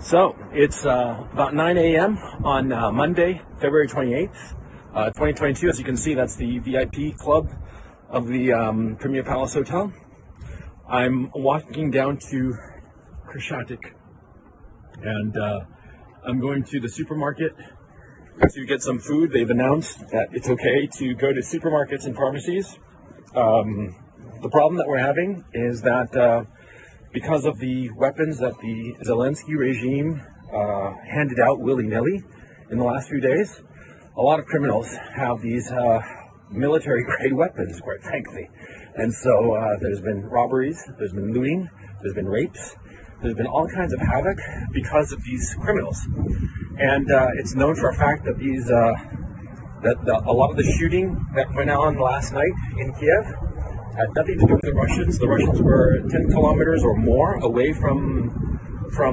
So it's about 9 a.m. on Monday, February 28th, 2022. As you can see, that's the VIP club of the Premier Palace Hotel. I'm walking down to Krashatik, and I'm going to the supermarket to get some food. They've announced that it's okay to go to supermarkets and pharmacies. The problem that we're having is that because of the weapons that the Zelensky regime handed out willy-nilly in the last few days, a lot of criminals have these military-grade weapons, quite frankly. And so there's been robberies, there's been looting, there's been rapes, there's been all kinds of havoc because of these criminals. And it's known for a fact that a lot of the shooting that went on last night in Kiev had nothing to do with the Russians. The Russians were 10 kilometers or more away from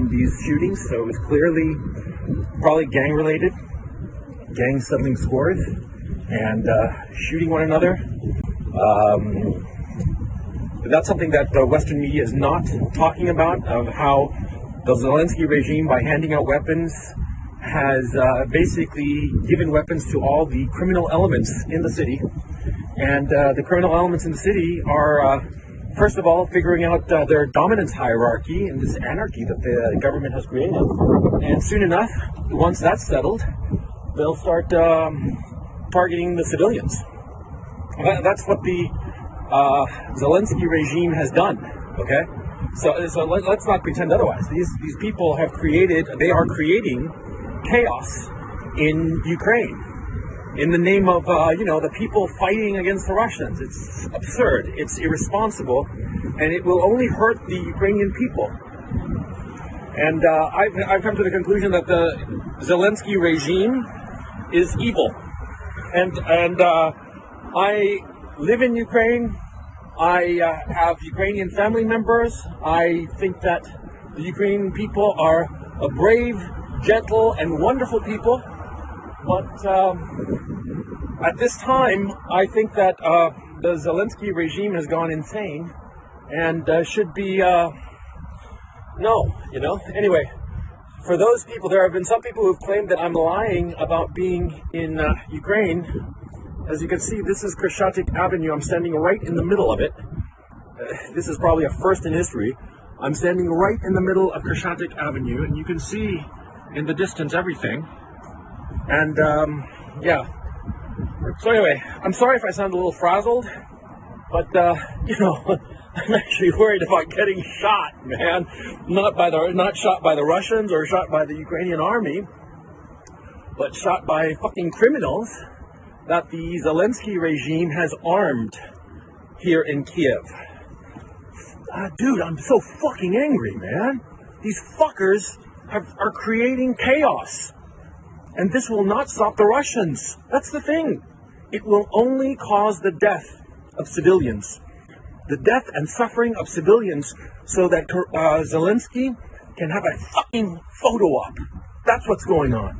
these shootings, so it was clearly probably gang-related, gangs settling scores and shooting one another. But that's something that the Western media is not talking about, of how the Zelensky regime, by handing out weapons, has basically given weapons to all the criminal elements in the city. And the criminal elements in the city are, first of all, figuring out their dominance hierarchy and this anarchy that the government has created. And soon enough, once that's settled, they'll start targeting the civilians. That's what the Zelensky regime has done, okay? So let's not pretend otherwise. These people have they are creating chaos in Ukraine in the name of, the people fighting against the Russians. It's absurd, it's irresponsible, and it will only hurt the Ukrainian people. And I've come to the conclusion that the Zelensky regime is evil. And I live in Ukraine. I have Ukrainian family members. I think that the Ukrainian people are a brave, gentle, and wonderful people. But at this time, I think that the Zelensky regime has gone insane and should be, Anyway, for those people, there have been some people who've claimed that I'm lying about being in Ukraine. As you can see, this is Krashatik Avenue. I'm standing right in the middle of it. This is probably a first in history. I'm standing right in the middle of Krashatik Avenue, and you can see in the distance everything. And, So anyway, I'm sorry if I sound a little frazzled, but, I'm actually worried about getting shot, man. Not shot by the Russians or shot by the Ukrainian army, but shot by fucking criminals that the Zelensky regime has armed here in Kiev. Dude, I'm so fucking angry, man. These fuckers are creating chaos. And this will not stop the Russians. That's the thing. It will only cause the death of civilians. The death and suffering of civilians so that Zelensky can have a fucking photo op. That's what's going on.